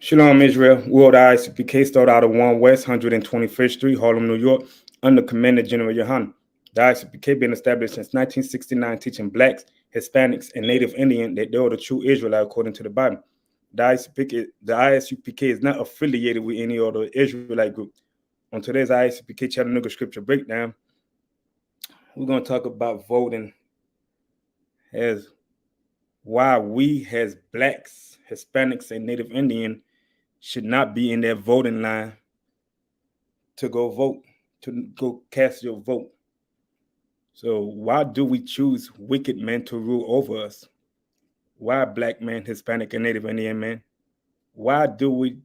Shalom, Israel. World ICPK started out of 1 West 125th Street, Harlem, New York, under Commander General Yohan. The ICPK been established since 1969, teaching blacks, Hispanics, and Native Indian that they are the true Israelite according to the Bible. The ISUPK is not affiliated with any other Israelite group. On today's ISUPK Chattanooga Scripture Breakdown, we're going to talk about voting as why we as blacks, Hispanics, and Native Indian should not be in that voting line to go vote, to go cast your vote. So why do we choose wicked men to rule over us? Why black men, Hispanic, and Native Indian men? Why do we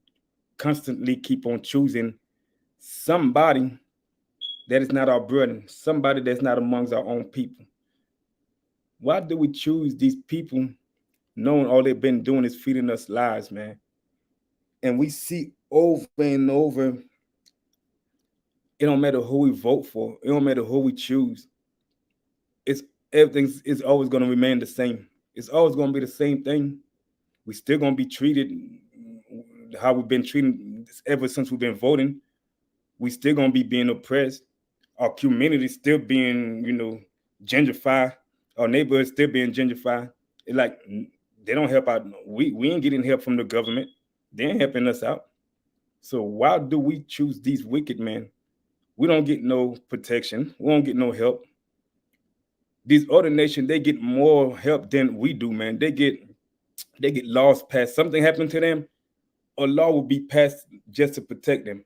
constantly keep on choosing somebody that is not our brother, somebody that's not amongst our own people? Why do we choose these people knowing all they've been doing is feeding us lies, man? And we see over and over, it don't matter who we vote for, it don't matter who we choose. It's everything is always going to remain the same. It's always going to be the same thing. We still going to be treated how we've been treated ever since we've been voting. We still going to be being oppressed. Our community still being, gentrified. Our neighborhood still being gentrified. It's like they don't help out. We ain't getting help from the government. They ain't helping us out. So why do we choose these wicked men? We don't get no protection. We don't get no help. These other nations, they get more help than we do, man. They get laws passed. Something happened to them, a law will be passed just to protect them.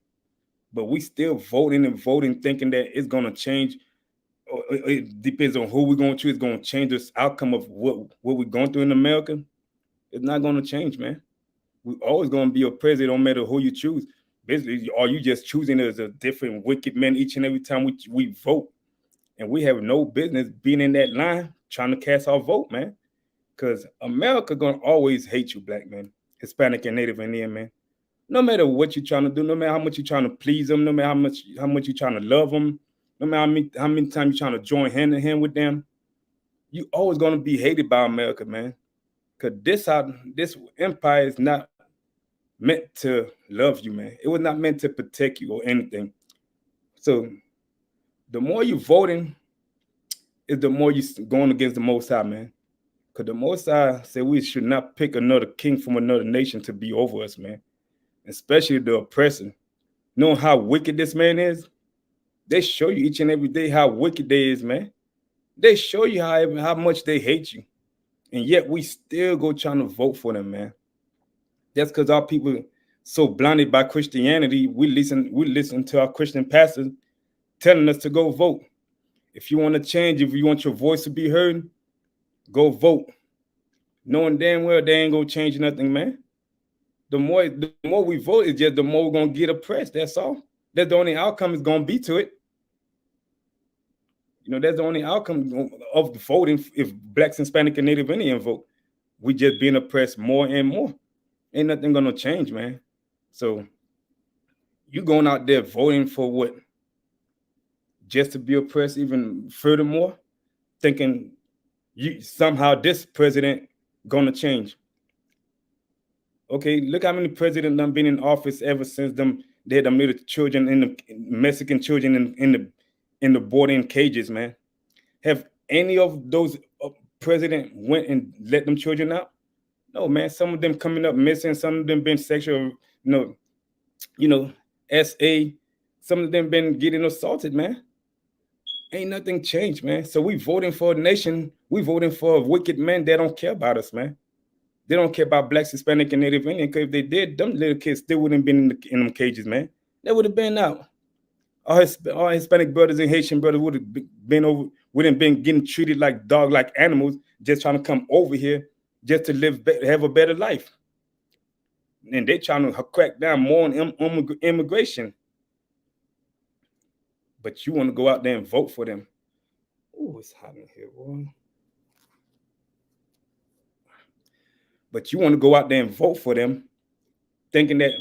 But we still voting and voting, thinking that it's gonna change. It depends on who we're going to choose. It's gonna change this outcome of what we're going through in America. It's not gonna change, man. We're always gonna be oppressed. It don't matter who you choose. Basically, are you just choosing as a different wicked man each and every time we vote? And we have no business being in that line trying to cast our vote, man. Because America gonna always hate you, black men, Hispanic and Native Indian, man. No matter what you're trying to do, no matter how much you're trying to please them, no matter how much you're trying to love them, no matter how many times you're trying to join hand in hand with them, you always gonna be hated by America, man. Because this empire is not meant to love you, man. It was not meant to protect you or anything. So the more you voting, is the more you going against the Most High, man. Because the Most High said we should not pick another king from another nation to be over us, man. Especially the oppressor. Knowing how wicked this man is, they show you each and every day how wicked they is, man. They show you how much they hate you. And yet we still go trying to vote for them, man. That's because our people so blinded by Christianity, we listen to our Christian pastors telling us to go vote. If you want to change, if you want your voice to be heard, go vote. Knowing damn well they ain't gonna change nothing, man. The more we vote, it's just the more we're gonna get oppressed. That's all. That's the only outcome is gonna be to it. That's the only outcome of the voting. If blacks, Hispanic, and Native Indian vote, we just being oppressed more and more. Ain't nothing gonna change, man. So you going out there voting for what? Just to be oppressed even furthermore, thinking you somehow this president gonna change. Okay, look how many presidents done been in office ever since they had them little children in the Mexican children in the boarding cages, man. Have any of those president went and let them children out? No, man. Some of them coming up missing. Some of them been sexual, SA. Some of them been getting assaulted, man. Ain't nothing changed, man. So we voting for a nation. We voting for wicked men that don't care about us, man. They don't care about blacks, Hispanic, and Native Indian. Because if they did, them little kids still wouldn't have been in them cages, man. They would have been out. Our Hispanic brothers and Haitian brothers would have wouldn't been getting treated like dog, like animals, just trying to come over here just to have a better life. And they trying to crack down more on immigration. But you want to go out there and vote for them. Oh, it's hot in here, boy. But you want to go out there and vote for them, thinking that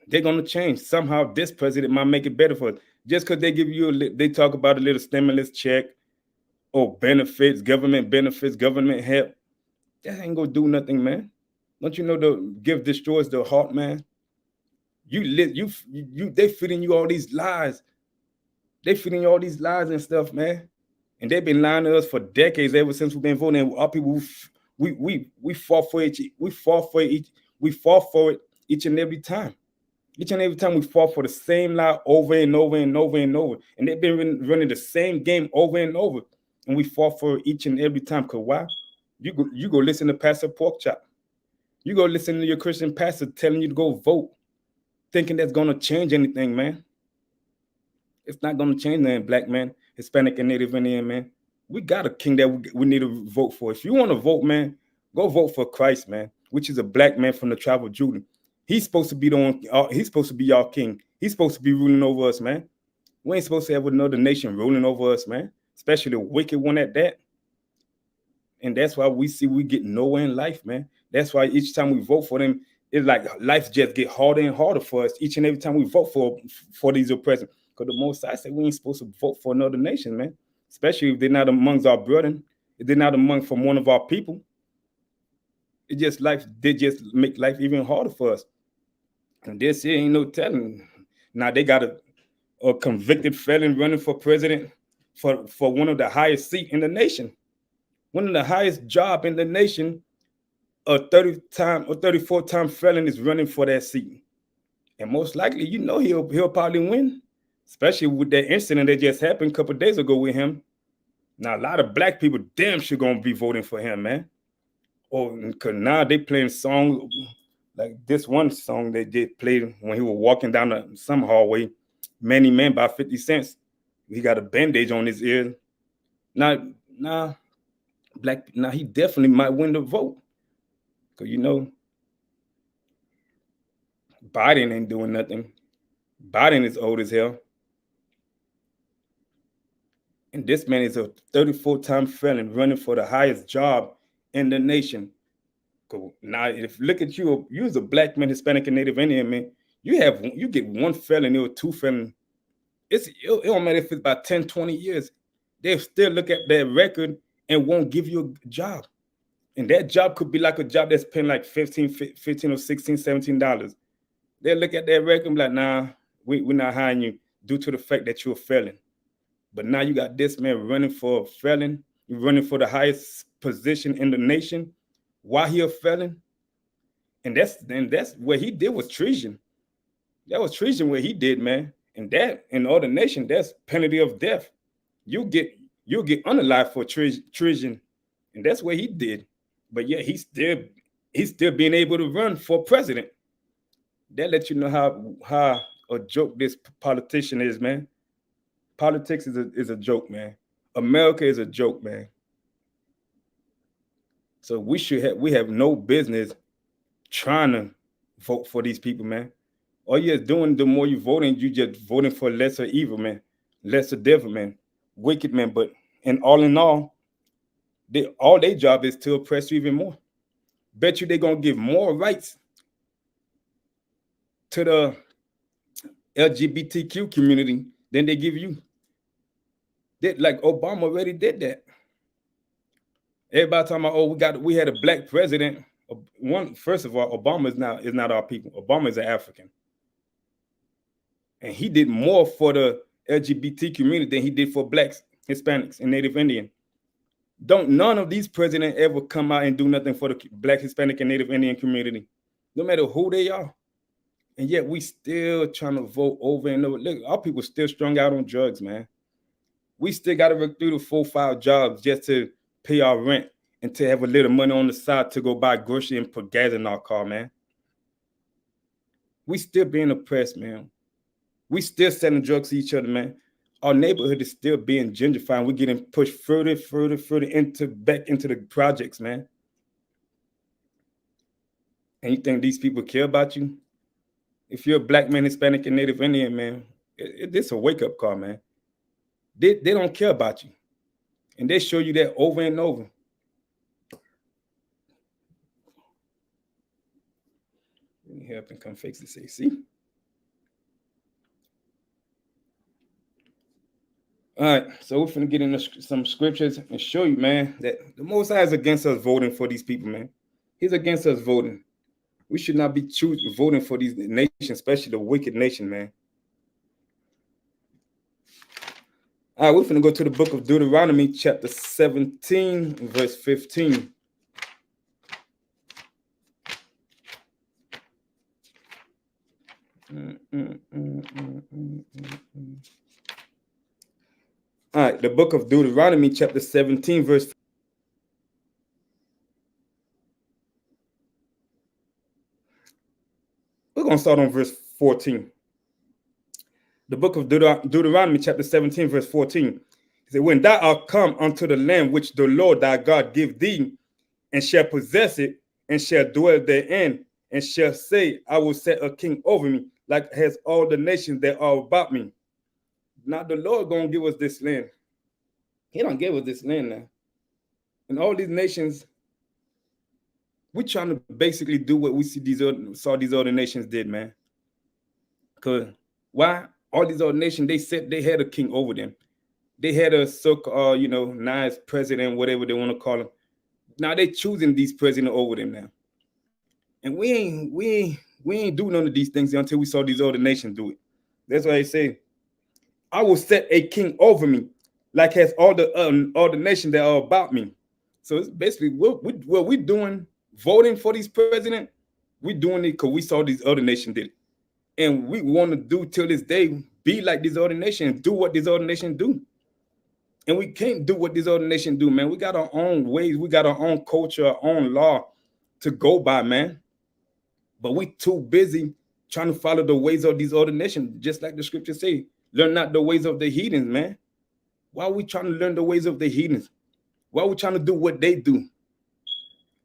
they're gonna change. Somehow this president might make it better for us. Just because they give you they talk about a little stimulus check or benefits, government help, that ain't gonna do nothing, man. Don't you know the gift destroys the heart, man? They feeding you all these lies. They feeding you all these lies and stuff, man. And they've been lying to us for decades, ever since we've been voting. Our people, we fought for it. We fought for it each and every time. Each and every time we fought for the same lie over and over and over and over. And they've been running the same game over and over. And we fought for it each and every time. Because why? You go listen to Pastor Porkchop. You go listen to your Christian pastor telling you to go vote, thinking that's going to change anything, man. It's not going to change nothing, black man, Hispanic and Native Indian, man. We got a king that we need to vote for. If you want to vote, man, go vote for Christ, man, which is a black man from the tribe of Judah. He's supposed to be the one. He's supposed to be our king. He's supposed to be ruling over us, man. We ain't supposed to have another nation ruling over us, man, especially the wicked one at that. And that's why we get nowhere in life, man. That's why each time we vote for them, it's like life just get harder and harder for us each and every time we vote for these oppressors. Because the Most High said we ain't supposed to vote for another nation, man. Especially if they're not amongst our brethren, if they're not among from one of our people. They just make life even harder for us. And this here ain't no telling. Now they got a convicted felon running for president for one of the highest seats in the nation. One of the highest job in the nation, a 34-time felon is running for that seat. And most likely, he'll probably win, especially with that incident that just happened a couple of days ago with him. Now, a lot of black people damn sure going to be voting for him, man. Because now they playing songs like this one song they did play when he was walking down some hallway, Many Men by 50 Cent. He got a bandage on his ear. Now he definitely might win the vote. Because, Biden ain't doing nothing. Biden is old as hell. And this man is a 34-time felon running for the highest job in the nation. Now, if look at you as a black man, Hispanic, and Native Indian man, you get one felony or two felony. It don't matter if it's about 10, 20 years. They'll still look at their record and won't give you a job. And that job could be like a job that's paying like $15 or $16, $17. They'll look at their record and be like, nah, we're not hiring you due to the fact that you're a felon. But now you got this man running for a felon, running for the highest position in the nation. Why he a felon? And that's what he did was treason. That was treason what he did, man. And that in other nation, that's penalty of death. You'll get unalive for treason. And that's what he did. But yeah, he's still being able to run for president. That lets you know how a joke this politician is, man. Politics is a joke, man. America is a joke, man. So we have no business trying to vote for these people, man. All you're doing, the more you voting, you just voting for lesser evil, man, lesser devil, man, wicked man. But in all, their job is to oppress you even more. Bet you they're gonna give more rights to the LGBTQ community than they give you. Like Obama already did that. Everybody talking about, we had a black president. First of all, Obama is not our people. Obama is an African. And he did more for the LGBT community than he did for blacks, Hispanics, and Native Indian. None of these presidents ever come out and do nothing for the black, Hispanic, and Native Indian community, no matter who they are. And yet we still trying to vote over and over. Look, our people still strung out on drugs, man. We still got to work through the 4-5 jobs just to pay our rent and to have a little money on the side to go buy groceries and put gas in our car, man. We still being oppressed, man. We still selling drugs to each other, man. Our neighborhood is still being gentrified. We're getting pushed further back into the projects, man. And you think these people care about you? If you're a black man, Hispanic, and Native Indian, man, it's a wake-up call, man. They don't care about you. And they show you that over and over. Let me help and come fix this AC. All right, so we're finna get into some scriptures and show you, man, that the Most High is against us voting for these people, man. He's against us voting. We should not be voting for these nations, especially the wicked nation, man. All right, we're going to go to the book of Deuteronomy, chapter 17, verse 15. All right, the book of Deuteronomy, chapter 17, verse 15. We're going to start on verse 14. The book of Deuteronomy, chapter 17, verse 14. It said, when thou art come unto the land which the Lord thy God give thee, and shall possess it, and shall dwell therein, and shall say, I will set a king over me, like has all the nations that are about me. Now the Lord gonna give us this land. He don't give us this land now. And all these nations, we're trying to basically do what we saw these other nations did, man. Because why? All these other nations, they said they had a king over them. They had a so-called, nice president, whatever they want to call him. Now they choosing these president over them now. And we ain't do none of these things until we saw these other nations do it. That's why I say, I will set a king over me, like has all the nations that are about me. So it's basically what we're doing, voting for these president, we're doing it because we saw these other nations did it. And we want to do till this day, be like these other nations, do what these other nations do. And we can't do what these other nations do, man. We got our own ways, we got our own culture, our own law to go by, man. But we too busy trying to follow the ways of these other nations, just like the scriptures say. Learn not the ways of the heathens, man. Why are we trying to learn the ways of the heathens? Why are we trying to do what they do?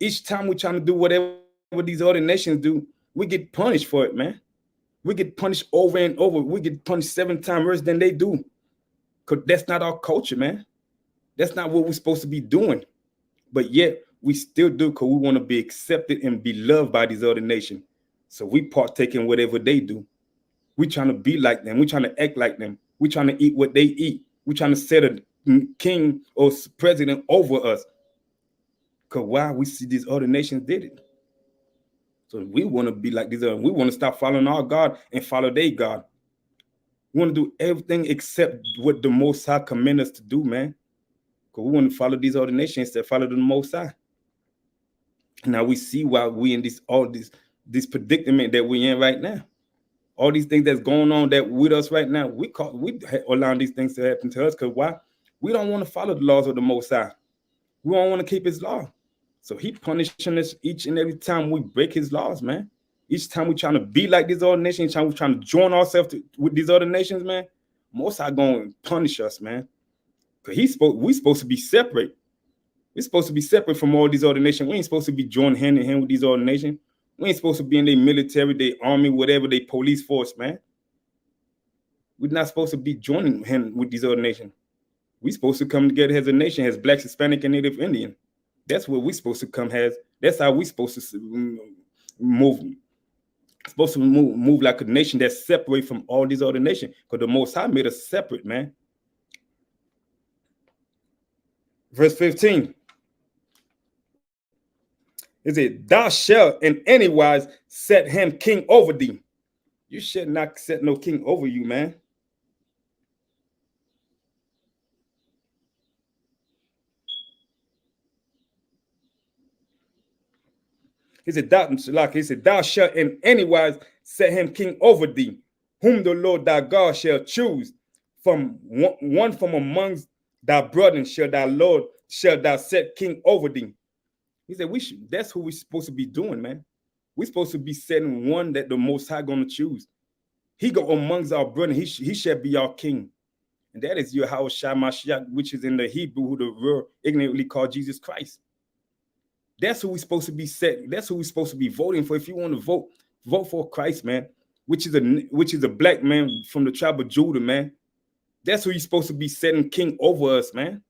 Each time we're trying to do whatever these other nations do, we get punished for it, man. We get punished over and over. We get punished 7 times worse than they do. Because that's not our culture, man. That's not what we're supposed to be doing. But yet, we still do because we want to be accepted and be loved by these other nations. So we partake in whatever they do. We're trying to be like them. We're trying to act like them. We're trying to eat what they eat. We're trying to set a king or president over us. Because why? We see these other nations did it. So we want to be like these other. We want to stop following our God and follow their God. We want to do everything except what the Most High command us to do, man. Because we want to follow these other nations instead of follow the Most High. Now we see why we in this predicament that we're in right now. All these things that's going on that with us right now, we allowing these things to happen to us because why? We don't want to follow the laws of the Most High. We don't want to keep his law. So he punishing us each and every time we break his laws, man. Each time we trying to be like these other nations, each time we trying to join ourselves with these other nations, man, Most High going to punish us, man. Because we supposed to be separate. We're supposed to be separate from all these other nations. We ain't supposed to be joined hand in hand with these other nations. We ain't supposed to be in their military, their army, whatever, their police force, man. We're not supposed to be joining hand with these other nations. We're supposed to come together as a nation, as Black, Hispanic, and Native Indian. That's what we're supposed to come as. That's how we're supposed to move. Supposed to move like a nation that's separate from all these other nations. Because the Most High made us separate, man. Verse 15. Is it, thou shalt in any wise set him king over thee. You should not set no king over you, man. He said, thou shalt in any wise set him king over thee, whom the Lord thy God shall choose. From one from amongst thy brethren shall thou set king over thee. He said, that's who we're supposed to be doing, man. We're supposed to be setting one that the Most High going to choose. He go amongst our brethren. He shall be our king. And that is Yahweh Shai Mashiach, which is in the Hebrew, who the world ignorantly called Jesus Christ. That's who we're supposed to be setting. That's who we're supposed to be voting for. If you want to vote for Christ, man, which is a black man from the tribe of Judah, man. That's who you're supposed to be setting king over us, man.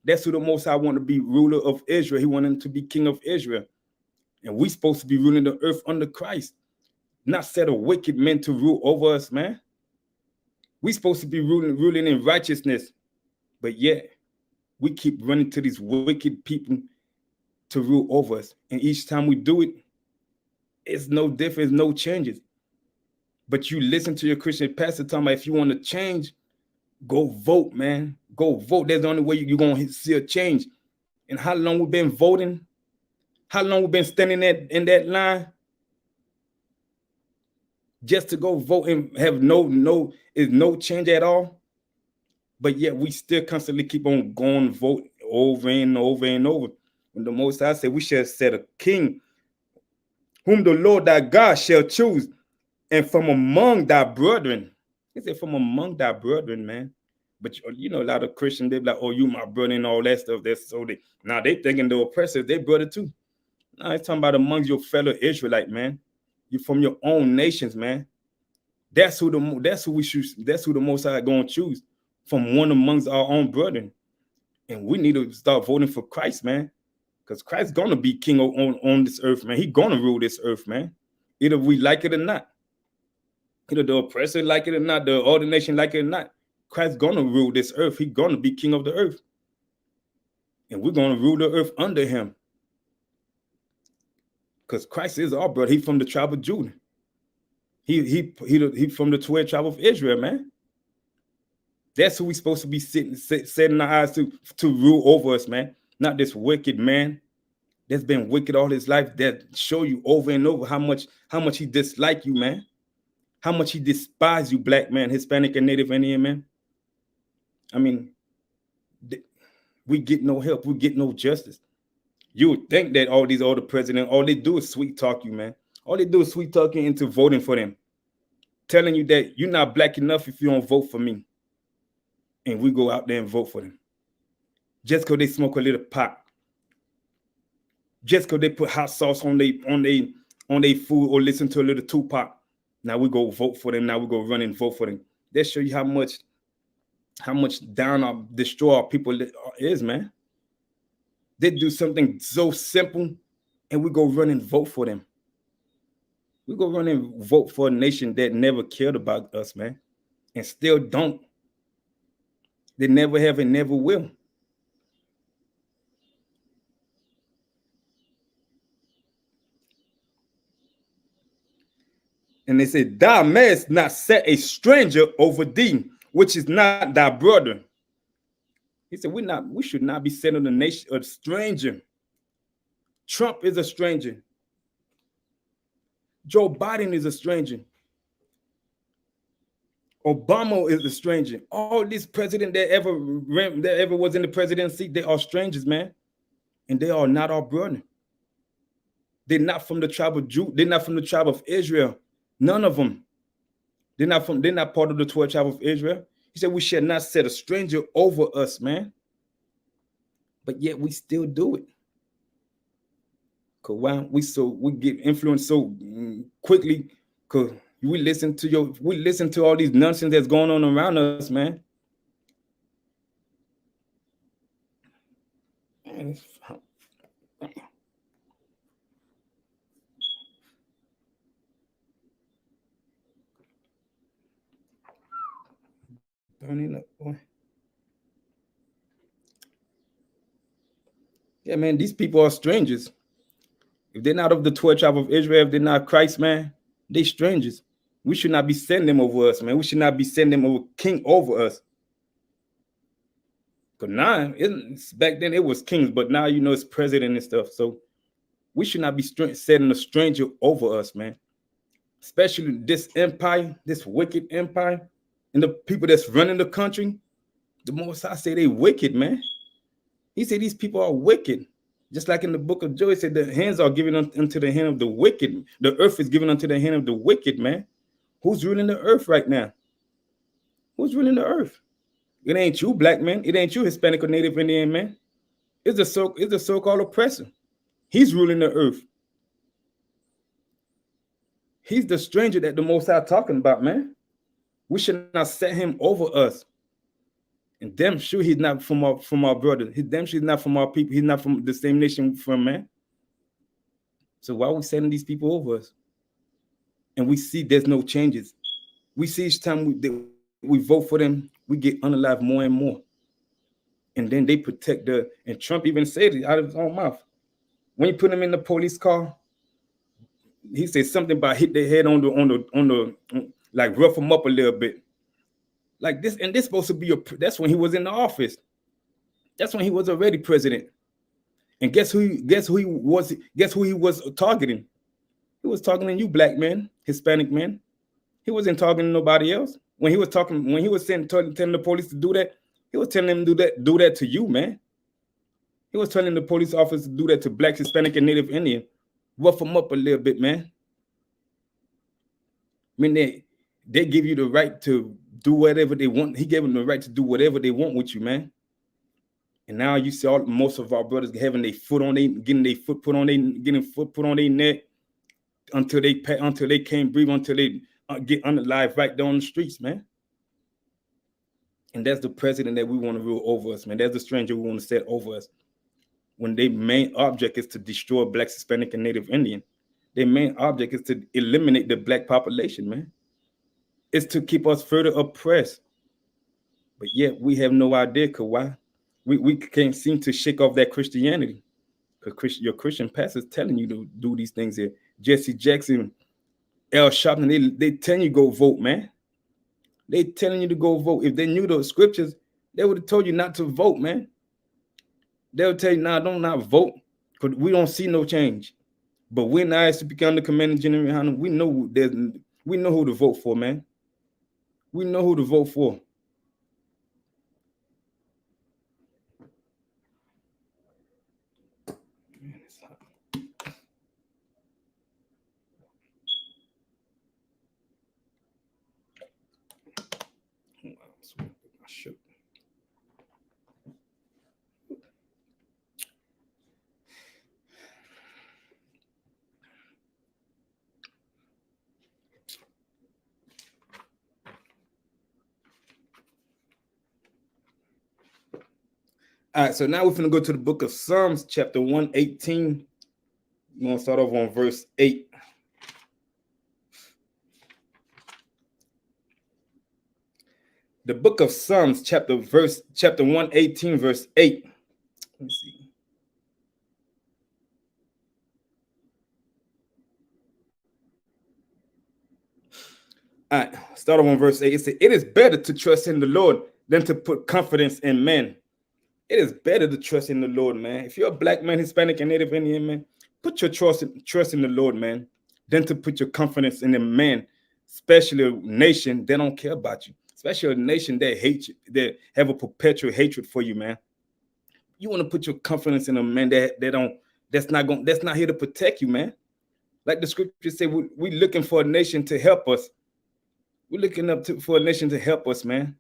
That's who the Most High want to be ruler of Israel. He wanted him to be king of Israel. And we supposed to be ruling the earth under Christ. Not set a wicked man to rule over us, man. We supposed to be ruling in righteousness. But yet, we keep running to these wicked people to rule over us. And each time we do it, It's no difference, no changes. But you listen to your Christian pastor talking about if you want to change, go vote, man. Go vote. That's the only way you're going to see a change. And how long we've been voting? How long we've been standing in that line just to go vote and have no change at all? But yet we still constantly keep on going vote over and over and over. And the Most High said we shall set a king whom the Lord thy God shall choose, and from among thy brethren. He said from among thy brethren, man. But you know, a lot of Christians, they be like, oh, you my brother and all that stuff. That's so now they thinking the oppressors, they brother too. Now it's talking about amongst your fellow Israelite, man. You from your own nations, man. That's who the Most High gonna choose, from one amongst our own brethren. And we need to start voting for Christ, man. Because Christ's gonna be king on this earth, man. He's gonna rule this earth, man. Either we like it or not. Either the oppressor like it or not, the other nation like it or not. Christ's gonna rule this earth. He's gonna be king of the earth. And we're gonna rule the earth under him. Because Christ is our brother. He's from the tribe of Judah. He from the 12 tribe of Israel, man. That's who we're supposed to be setting our eyes to rule over us, man. Not this wicked man that's been wicked all his life, that show you over and over how much he dislike you, man. How much he despise you, black man, Hispanic and Native Indian, man. I mean, we get no help. We get no justice. You would think that all these other presidents, all they do is sweet talk you, man. All they do is sweet talking into voting for them. Telling you that you're not black enough if you don't vote for me. And we go out there and vote for them. Just because they smoke a little pot. Just because they put hot sauce on their food or listen to a little Tupac. Now we go vote for them. Now we go run and vote for them. That show you how much down or destroy our people is, man. They do something so simple and we go run and vote for them. We go run and vote for a nation that never cared about us, man. And still don't. They never have and never will. And they said, thou mayest not set a stranger over thee, which is not thy brother. He said, we should not be setting a stranger. Trump is a stranger. Joe Biden is a stranger. Obama is a stranger. All these presidents that ever was in the presidency, they are strangers, man. And they are not our brother. They're not from the tribe of Judah. They're not from the tribe of Israel. None of them. They're not part of the 12 tribe of Israel. He said, we shall not set a stranger over us, man. But yet we still do it. Cause why we get influenced so quickly? Cause we listen to all these nonsense that's going on around us, man. Burning up, boy. Yeah, man, these people are strangers. If they're not of the 12 tribe of Israel, if they're not Christ, man, they strangers. We should not be sending them over us, man. We should not be sending them over king over us. Because now, back then it was kings, but now you know it's president and stuff. So we should not be setting a stranger over us, man. Especially this empire, this wicked empire, and the people that's running the country. The Most High say they wicked, man. He said these people are wicked. Just like in the book of Job, it said the hands are given unto the hand of the wicked. The earth is given unto the hand of the wicked, man. Who's ruling the earth right now? Who's ruling the earth? It ain't you, black man. It ain't you, Hispanic or Native Indian, man. It's the so-called oppressor. He's ruling the earth. He's the stranger that the Most High talking about, man. We should not set him over us. And damn sure he's not from our brother. Damn sure he's not from our people. He's not from the same nation from, man. So why are we sending these people over us? And we see there's no changes. We see each time we vote for them, we get unalive more and more. And then they protect and Trump even said it out of his own mouth. When you put them in the police car, He said something about hit their head on the like rough them up a little bit. Like this, and this supposed to be that's when he was in the office. That's when he was already president. And guess who he was targeting? He was targeting you, black men, Hispanic men. He wasn't talking to nobody else. When he was telling the police to do that, he was telling them to do that to you, man. He was telling the police officers to do that to black, Hispanic, and Native Indian. Rough them up a little bit, man. I mean, they give you the right to do whatever they want. He gave them the right to do whatever they want with you, man. And now you see most of our brothers having their foot on getting foot put on their neck until they can't breathe, until they get unalive right down the streets, man. And that's the president that we want to rule over us, man. That's the stranger we want to set over us. When their main object is to destroy Black, Hispanic, and Native Indian. Their main object is to eliminate the black population, man. It's to keep us further oppressed. But yet we have no idea, cause why? We can't seem to shake off that Christianity. Because your Christian pastor's telling you to do these things here. Jesse Jackson, Al Sharpton, they telling you go vote, man. They telling you to go vote. If they knew those scriptures, they would have told you not to vote, man. They'll tell you, nah, don't not vote, because we don't see no change. But when I used to become the commanding general, we know who to vote for, man. We know who to vote for. All right, so now we're going to go to the book of Psalms, chapter 118. We're going to start off on verse 8. The book of Psalms, chapter 118, verse 8. Let me see. All right, start off on verse 8. It says, it is better to trust in the Lord than to put confidence in men. It is better to trust in the Lord, man. If you're a black man, Hispanic, and Native Indian, man, put your trust in the Lord, man, than to put your confidence in a man, especially a nation that don't care about you, especially a nation that hates you, that have a perpetual hatred for you, man. You want to put your confidence in a man that's not here to protect you, man. Like the scriptures say, we're looking for a nation to help us. We're looking for a nation to help us, man.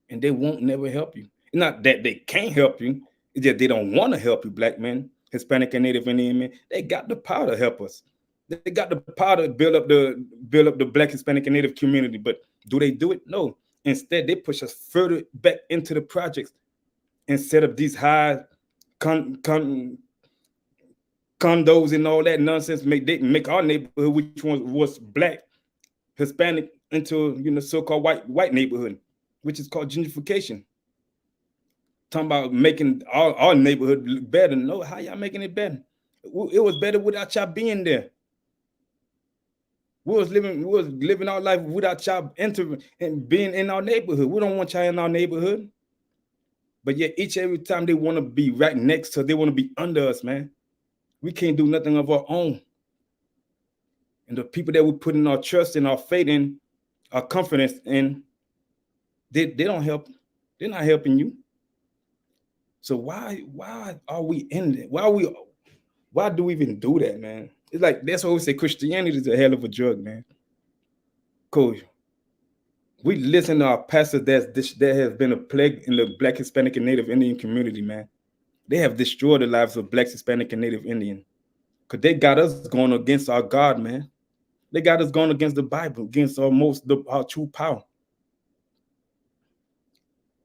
And they won't never help you. Not that they can't help you, it's just they don't want to help you, black men, Hispanic and Native Indian men. They got the power to help us. They got the power to build up the Black, Hispanic, and Native community. But do they do it? No. Instead, they push us further back into the projects instead of these high condos and all that nonsense. Make our neighborhood, which was Black, Hispanic, into so-called white neighborhood, which is called gentrification. Talking about making our neighborhood look better. No, how y'all making it better? It was better without y'all being there. We was living our life without y'all entering and being in our neighborhood. We don't want y'all in our neighborhood. But yet every time they want to be right next to us, they want to be under us, man. We can't do nothing of our own. And the people that we put in our trust and our faith in, our confidence in, they don't help. They're not helping you. So why are we in it? Why do we even do that, man? It's like, that's why we say Christianity is a hell of a drug, man. Cool. We listen to our pastors that has been a plague in the Black, Hispanic, and Native Indian community, man. They have destroyed the lives of Black, Hispanic, and Native Indian. Because they got us going against our God, man. They got us going against the Bible, against our true power.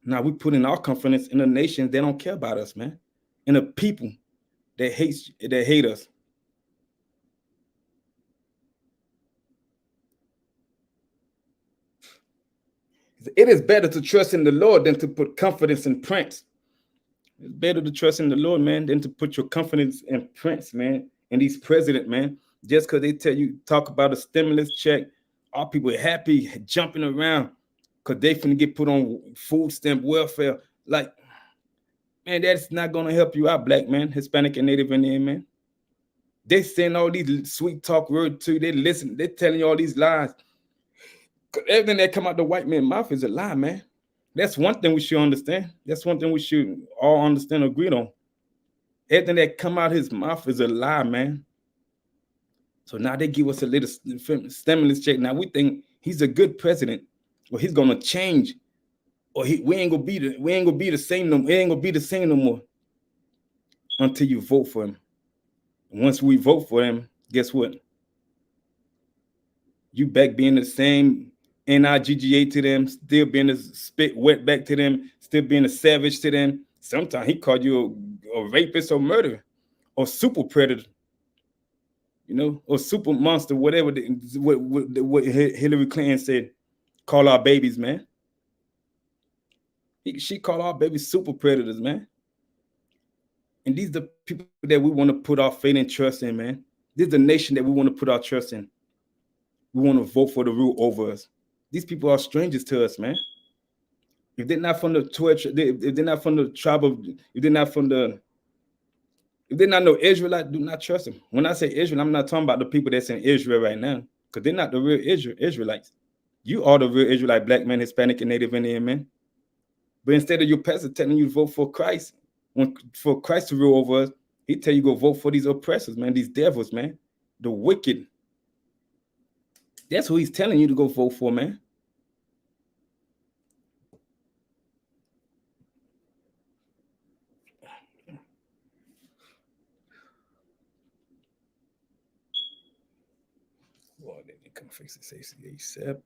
Now we put in our confidence in the nations that don't care about us, man. In the people that hate us. It is better to trust in the Lord than to put confidence in prince. It's better to trust in the Lord, man, than to put your confidence in prince, man, and these president, man. Just because they tell you talk about a stimulus check, all people are happy, jumping around because they finna get put on food stamp welfare. Like, man, that's not gonna help you out, black man, Hispanic and Native Indian man. They saying all these sweet talk words to you. They listen, they're telling you all these lies. Everything that come out the white man's mouth is a lie, man. That's one thing we should understand. That's one thing we should all understand, agree on. Everything that come out his mouth is a lie, man. So now they give us a little stimulus check. Now we think he's a good president, or he's gonna change, or we ain't gonna be the same no more. It ain't gonna be the same no more until you vote for him. And once we vote for him, guess what? You back being the same NIGGA to them, still being a spit wet back to them, still being a savage to them. Sometimes he called you a rapist or murderer or super predator, you know, or super monster, whatever what Hillary Clinton said. Call our babies, man. She called our babies super predators, man. And these are the people that we want to put our faith and trust in, man. This is the nation that we want to put our trust in. We want to vote for the rule over us. These people are strangers to us, man. If they're not from the if they're not from the tribe of, if they're not no Israelite, do not trust them. When I say Israel, I'm not talking about the people that's in Israel right now, because they're not the real Israelites. You are the real Israelite, black man, Hispanic, and Native Indian men. But instead of your pastor telling you to vote for Christ, for Christ to rule over us, he tell you go vote for these oppressors, man, these devils, man, the wicked. That's who he's telling you to go vote for, man. Well, then you can fix this ASAP.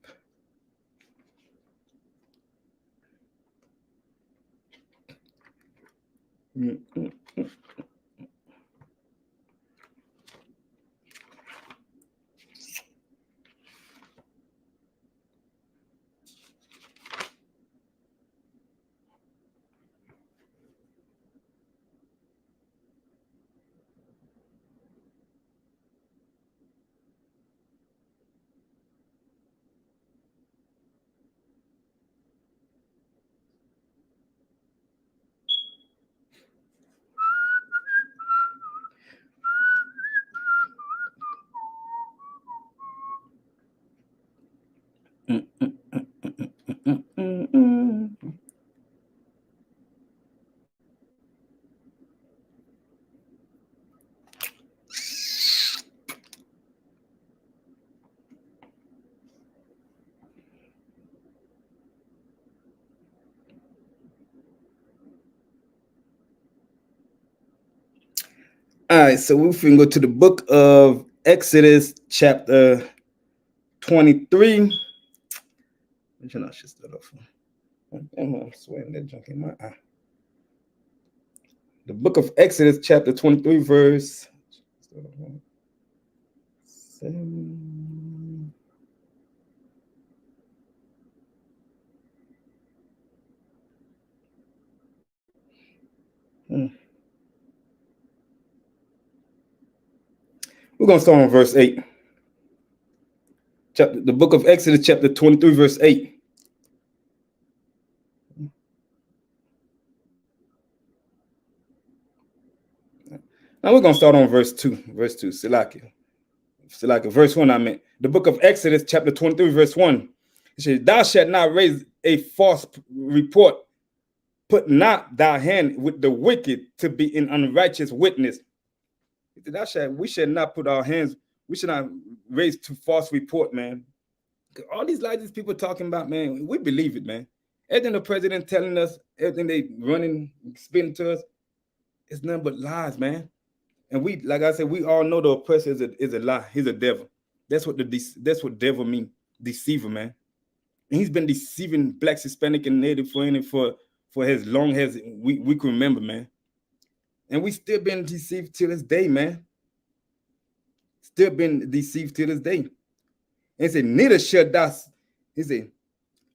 All right, so we can go to the book of Exodus, chapter 23. I should start off. I'm sweating that junk in my eye. The book of Exodus, chapter 23, verse 7. We're going to start on verse 8. The book of Exodus, chapter 23, verse 8. Now we're going to start on verse 2. Verse 2, Salakia, verse 1, I meant. The book of Exodus, chapter 23, verse 1. It says, thou shalt not raise a false report. Put not thy hand with the wicked to be an unrighteous witness. We should not put our hands, we should not raise to false report, man. All these lies these people talking about, man, we believe it, man. Everything the president telling us, everything they running, spitting to us, it's nothing but lies, man. And we, like I said, we all know the oppressor is a lie. He's a devil. That's what devil means, deceiver, man. And he's been deceiving blacks, Hispanic, and Native for as long as we can remember, man. And we still been deceived till this day, man. Still been deceived till this day. And he said, neither shall thou, he said,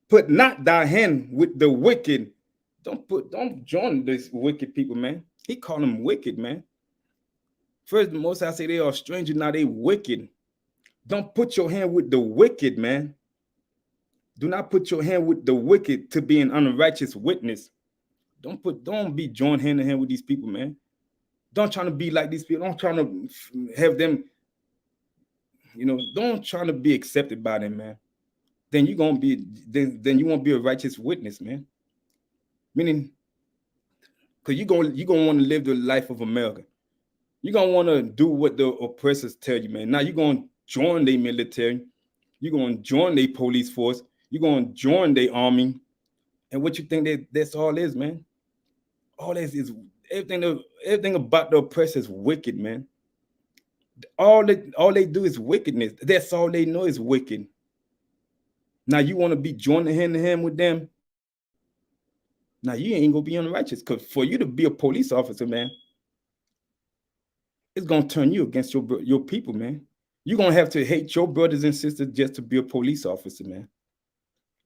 put not thy hand with the wicked. Don't join these wicked people, man. He called them wicked, man. First, the Most High say they are strangers, now they wicked. Don't put your hand with the wicked, man. Do not put your hand with the wicked to be an unrighteous witness. Don't be joined hand in hand with these people, man. Don't try to be like these people. Don't try to have them, don't try to be accepted by them, man. Then you won't be a righteous witness, man. Meaning, because you're gonna want to live the life of America. You're gonna want to do what the oppressors tell you, man. Now you're gonna join their military, you're gonna join their police force, you're gonna join their army. And what you think that's all is, man? All this is everything about the oppressor is wicked, man. All they do is wickedness. That's all they know is wicked. Now you want to be joining hand in hand with them. Now you ain't gonna be unrighteous, because for you to be a police officer, man, it's gonna turn you against your people, man. You're gonna have to hate your brothers and sisters just to be a police officer, man.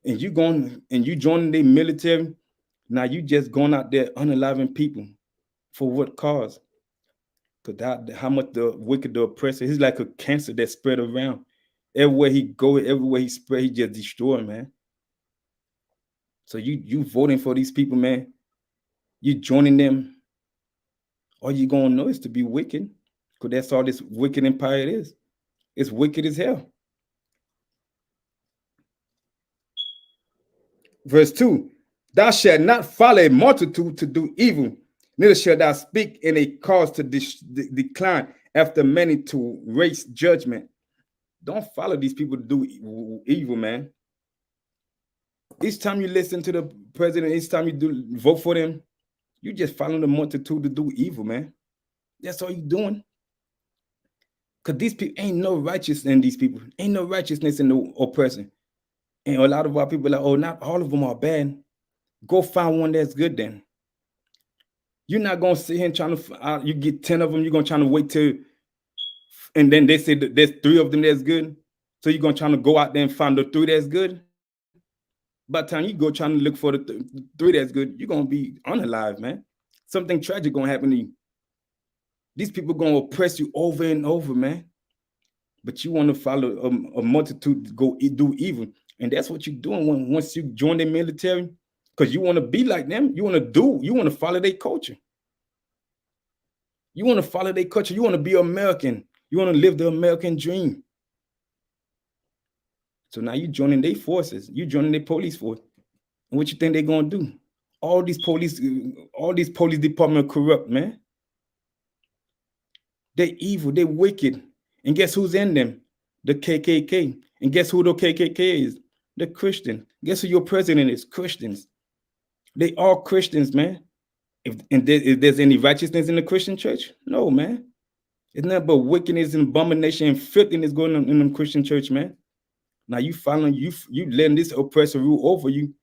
And you joining the military. Now you just going out there unaliving people. For what cause? Because how much the wicked, the oppressor, he's like a cancer that spread around. Everywhere he go, everywhere he spread, he just destroy, man. So you voting for these people, man. You joining them. All you gonna know is to be wicked. Because that's all this wicked empire is. It's wicked as hell. Verse 2. Thou shalt not follow a multitude to do evil, neither shalt thou speak in a cause to decline after many to raise judgment. Don't follow these people to do evil, man. Each time you listen to the president, each time you vote for them, you just follow the multitude to do evil, man. That's all you're doing. Because these people, ain't no righteousness in these people. Ain't no righteousness in the oppressor. And a lot of our people are like, oh, not all of them are bad. Go find one that's good then. You're not going to sit here and trying to, you get 10 of them, you're going to try to wait till, and then they say that there's 3 of them that's good. So you're going to try to go out there and find the 3 that's good. By the time you go trying to look for the 3 that's good, you're going to be unalive, man. Something tragic going to happen to you. These people going to oppress you over and over, man. But you want to follow a multitude to go do evil. And that's what you're doing once you join the military. Because you want to be like them. You want to follow their culture. You want to follow their culture. You want to be American. You want to live the American dream. So now you joining their forces. You joining their police force. And what you think they're going to do? All these police departments are corrupt, man. They're evil. They're wicked. And guess who's in them? The KKK. And guess who the KKK is? The Christian. Guess who your president is? Christians. They are Christians, man. If there's any righteousness in the Christian church, no, man. It's nothing but wickedness and abomination and filthiness going on in the Christian church, man. Now you following, you letting this oppressor rule over you,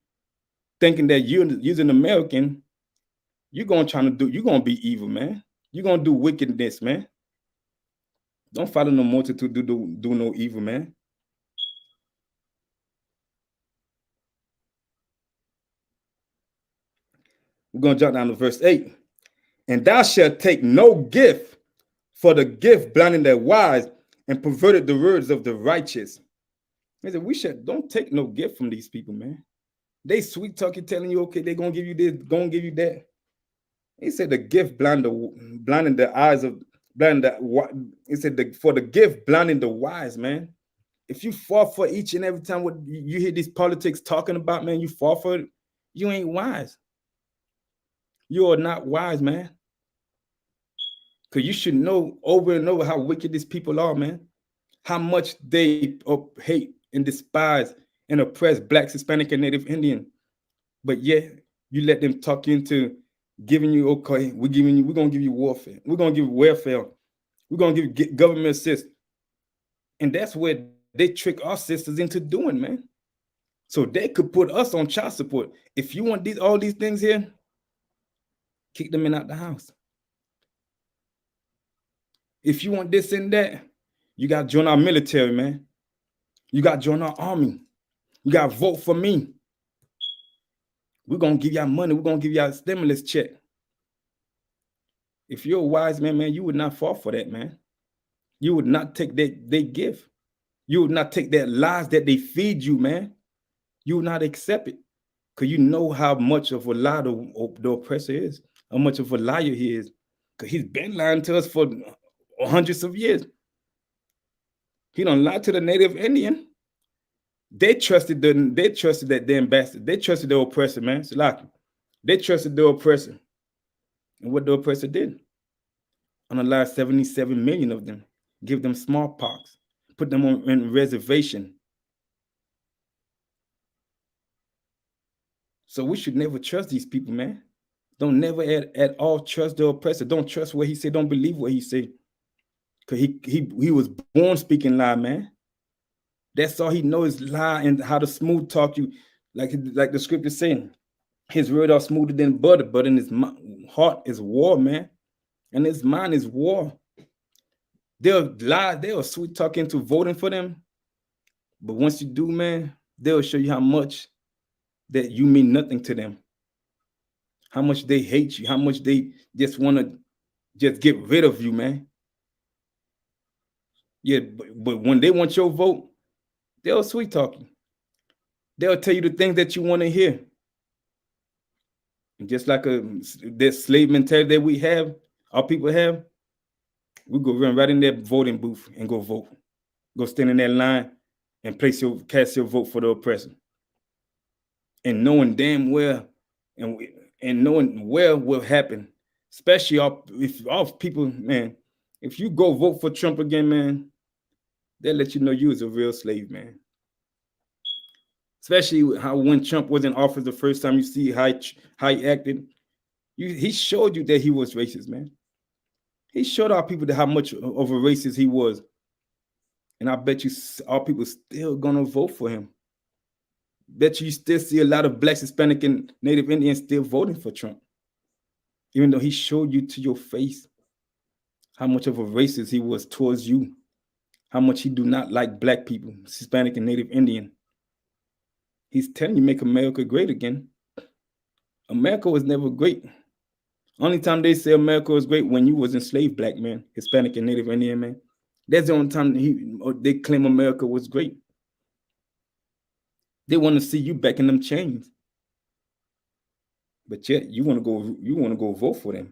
thinking that you're an American. You're gonna be evil, man. You're gonna do wickedness, man. Don't follow no multitude to do no evil, man. We're going to jump down to verse 8. And thou shalt take no gift, for the gift blinded the wise and perverted the words of the righteous. He said, don't take no gift from these people, man. They sweet talking, telling you, okay, they're going to give you this, going to give you that. He said the gift blinding the eyes of, he said for the gift blinding the wise, man. If you fall for each and every time what you hear these politics talking about, man, you fall for it, you ain't wise. You are not wise, man. Because you should know over and over how wicked these people are, man. How much they hate and despise and oppress Blacks, Hispanic, and Native Indian. But yet you let them talk you into giving you, okay, we're going to give you warfare. We're going to give you welfare. We're going to give you government assist. And that's what they trick our sisters into doing, man. So they could put us on child support. If you want all these things here, kick them out the house. If you want this and that, you got to join our military, man. You got to join our army. You got to vote for me. We're going to give y'all money. We're going to give y'all a stimulus check. If you're a wise man, man, you would not fall for that, man. You would not take that they give. You would not take that lies that they feed you, man. You would not accept it. Because you know how much of a lie the oppressor is, how much of a liar he is. Because he's been lying to us for hundreds of years. He don't lie to the native Indian. They trusted that the ambassador. They trusted the oppressor, man. Salaki. They trusted the oppressor. And what the oppressor did? Unalive 77 million of them, give them smallpox, put them on in reservation. So we should never trust these people, man. Don't never at all trust the oppressor. Don't trust what he said. Don't believe what he said. Because he was born speaking lie, man. That's all he knows is lie and how to smooth talk you. Like the scripture saying, his words are smoother than butter, but in his heart is war, man. And his mind is war. They'll lie, they'll sweet talk into voting for them. But once you do, man, they'll show you how much that you mean nothing to them. How much they hate you, how much they just want to just get rid of you, man. Yeah, but when they want your vote, they'll sweet talk you. They'll tell you the things that you want to hear. And just like that slave mentality that we have, our people have, we go run right in that voting booth and go vote. Go stand in that line and cast your vote for the oppressor. And knowing damn well and knowing where will happen, especially if all people, man, if you go vote for Trump again, man, they'll let you know you was a real slave, man. Especially how when Trump was in office the first time, you see how he acted. He showed you that he was racist, man. He showed our people how much of a racist he was. And I bet you our people still gonna vote for him. Bet you still see a lot of Blacks, Hispanic, and Native Indians still voting for Trump. Even though he showed you to your face how much of a racist he was towards you, how much he do not like Black people, Hispanic and Native Indian. He's telling you make America great again. America was never great. Only time they say America was great when you was enslaved Black man, Hispanic and Native Indian man. That's the only time they claim America was great. They want to see you back in them chains. But yet you want to go vote for them.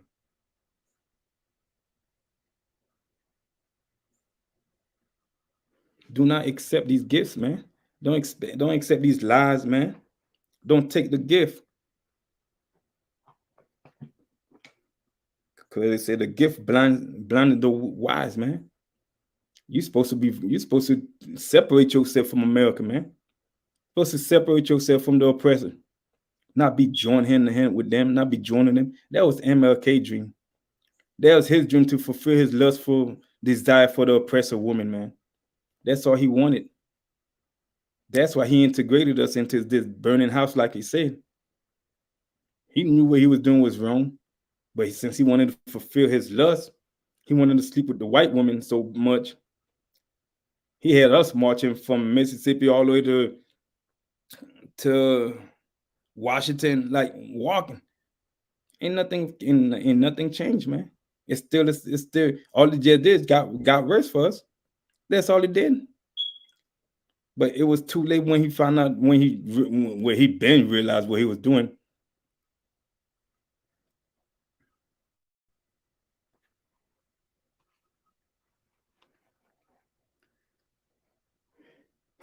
Do not accept these gifts, man. Don't accept these lies, man. Don't take the gift. Because they say the gift blinded the wise, man. You're supposed to separate yourself from America, man. You're supposed to separate yourself from the oppressor. Not be joined hand in hand with them, not be joining them. That was MLK's dream. That was his dream to fulfill his lustful desire for the oppressor woman, man. That's all he wanted. That's why he integrated us into this burning house, like he said. He knew what he was doing was wrong, but since he wanted to fulfill his lust, he wanted to sleep with the white woman so much. He had us marching from Mississippi all the way to Washington, like walking. Ain't nothing changed, man. It's still all it just did got worse for us. That's all it did. But it was too late when he found out when he been realized what he was doing.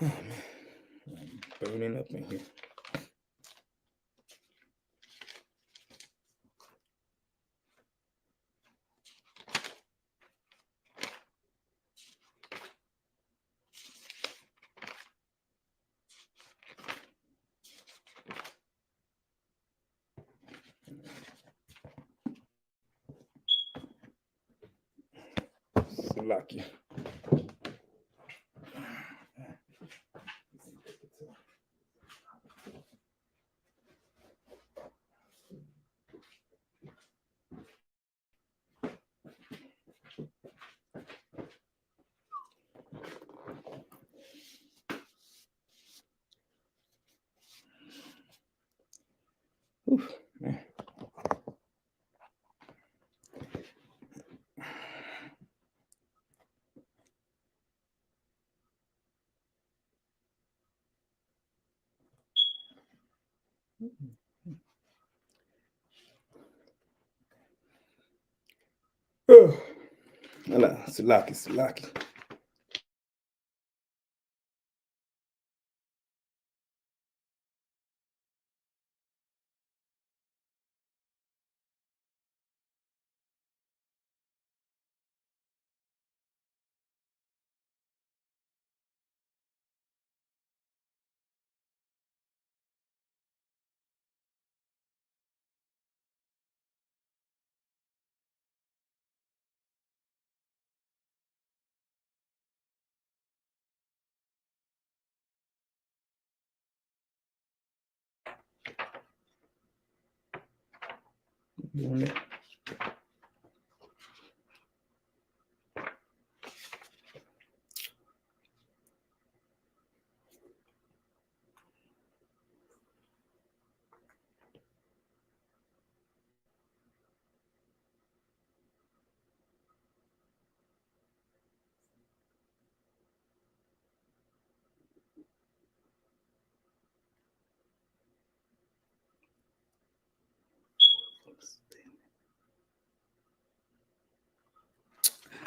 Oh man, burning up in here. Lucky. Oof, man. Oh, Salaki.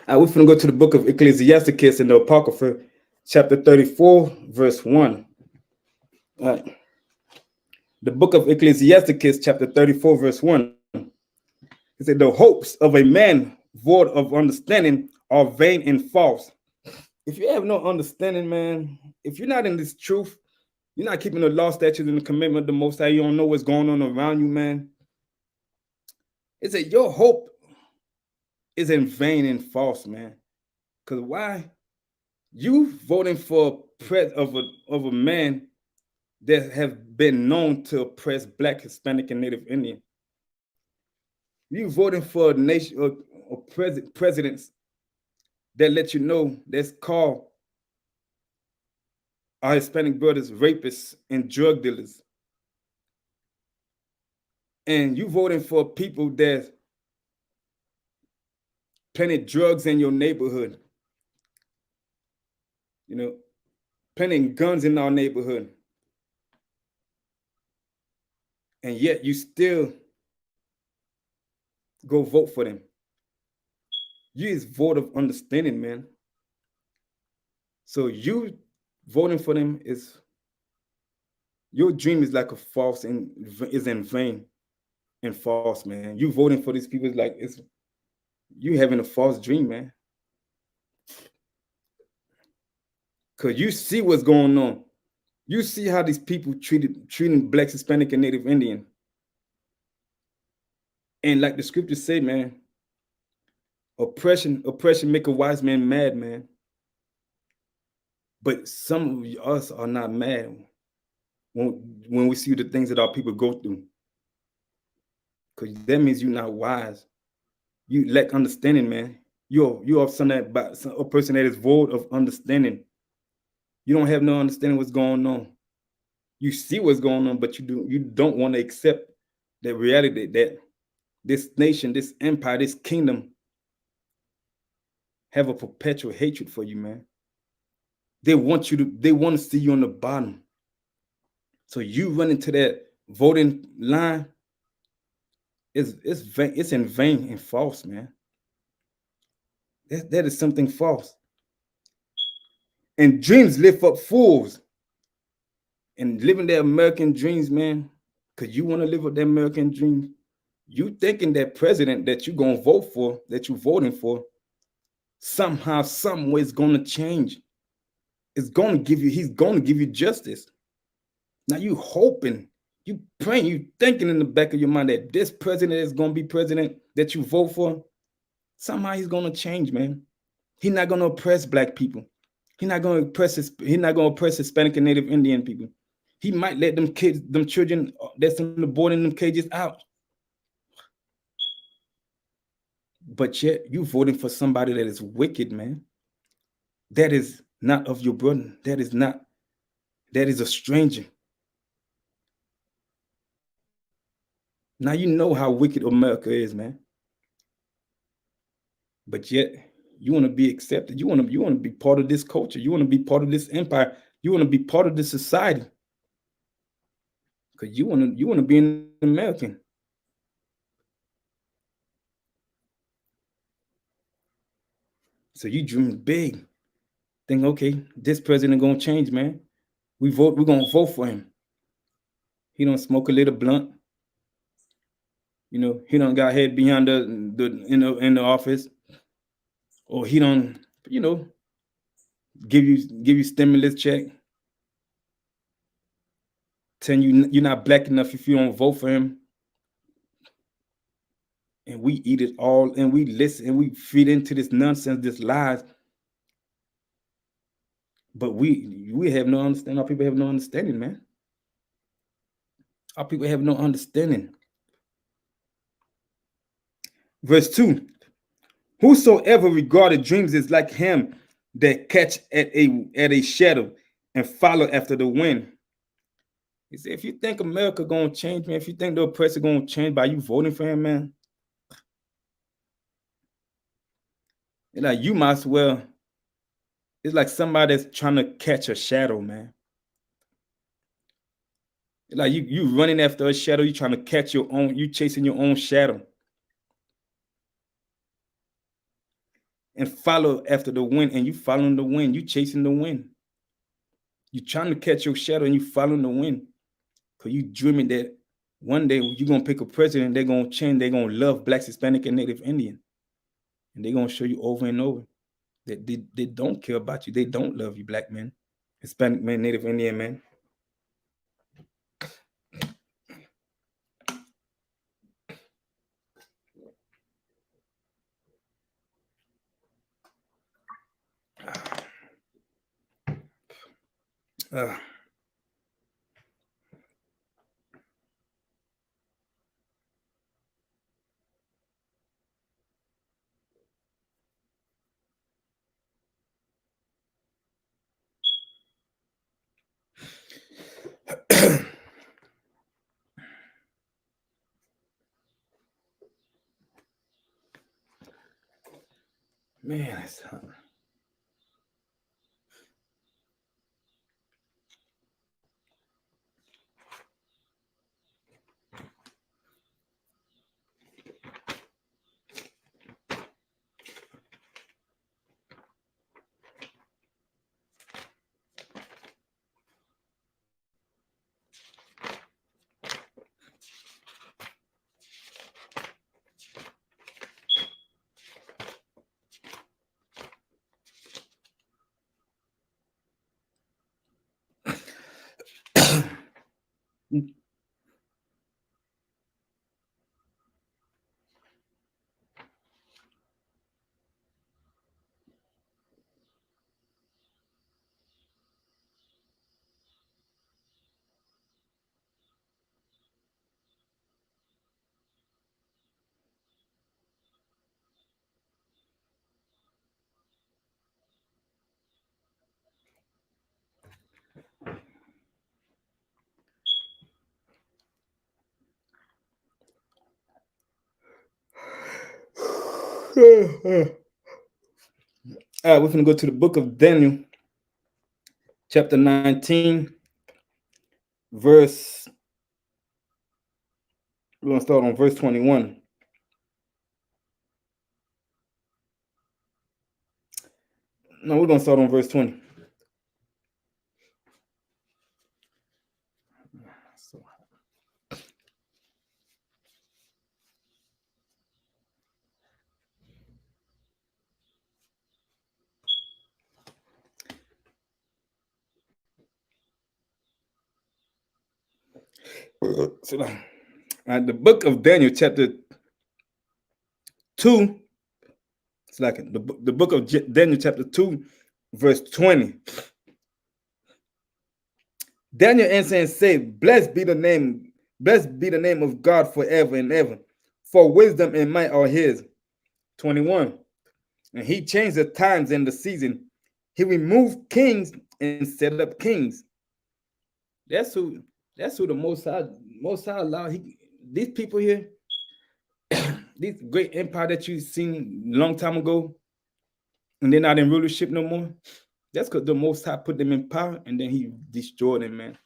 We're going to go to the book of Ecclesiasticus in the Apocrypha, chapter 34, verse 1. All right. The book of Ecclesiasticus, chapter 34, verse 1. It said, the hopes of a man void of understanding are vain and false. If you have no understanding, man, if you're not in this truth, you're not keeping the law, statutes, and the commandment of the Most High, you don't know what's going on around you, man. It said your hope is in vain and false, man. Because why? You voting for of a man that have been known to oppress Black, Hispanic, and Native Indian. You voting for a nation or presidents that let you know that's called our Hispanic brothers rapists and drug dealers. And you voting for people that planted drugs in your neighborhood, you know, planting guns in our neighborhood. And yet you still go vote for them. You is vote of understanding, man. So you voting for them is, your dream is like a false and is in vain and false, man. You voting for these people is like, it's you having a false dream, man. Cause you see what's going on. You see how these people treating Blacks, Hispanic, and Native Indian. And like the scriptures say, man, oppression make a wise man mad, man. But some of us are not mad when we see the things that our people go through. Because that means you're not wise. You lack understanding, man. You're a person that is void of understanding. You don't have no understanding what's going on. You see what's going on, but you don't want to accept the reality that this nation, this empire, this kingdom have a perpetual hatred for you, man. They want to see you on the bottom. So you run into that voting line, it's in vain and false, man. That is something false. And dreams lift up fools. And living their American dreams, man, because you want to live with their American dreams. You thinking that president that you're going to vote for, that you're voting for, somehow, some way is going to change. He's going to give you justice. Now you hoping, you praying, you thinking in the back of your mind that this president is going to be president that you vote for. Somehow he's going to change, man. He's not going to oppress Black people. He's not going to oppress Hispanic and Native Indian people. He might let them kids, them children that's in the board in them cages out. But yet you voting for somebody that is wicked, man. That is not of your brother. That is a stranger. Now you know how wicked America is, man. But yet you want to be accepted. You want to be part of this culture. You want to be part of this empire. You want to be part of this society. Because you wanna be an American. So you dream big. Think, okay, this president gonna change, man. We're gonna vote for him. He don't smoke a little blunt. He don't got head behind the office, or he don't, give you stimulus check, telling you're not black enough if you don't vote for him. And we eat it all, and we listen, and we feed into this nonsense, this lies. But we have no understanding. Our people have no understanding, man. Our people have no understanding. Verse 2. Whosoever regarded dreams is like him that catch at a shadow and follow after the wind. He said, if you think America gonna change, man, if you think the oppressor gonna change by you voting for him, man, like you might as well. It's like somebody that's trying to catch a shadow, man. Like you running after a shadow, you trying to catch your own, you chasing your own shadow. And follow after the wind, and you following the wind, you chasing the wind. You trying to catch your shadow and you following the wind. Cause you dreaming that one day you're gonna pick a president, they're gonna change, they're gonna love Blacks, Hispanic, and Native Indian. And they're gonna show you over and over that they don't care about you. They don't love you, Black men, Hispanic men, Native Indian men. Man, it's hot. All right, we're going to go to the book of Daniel, chapter 19, verse. We're going to start on verse 21. No, we're going to start on verse 20. So, the book of Daniel, chapter 2, it's like the book of Daniel, chapter 2, verse 20. Daniel answered and said, blessed be the name of God forever and ever, for wisdom and might are his. 21. And he changed the times and the season. He removed kings and set up kings. That's who the Most High allowed. These people here, these great empire that you've seen a long time ago, and they're not in rulership no more. That's because the Most High put them in power, and then he destroyed them, man.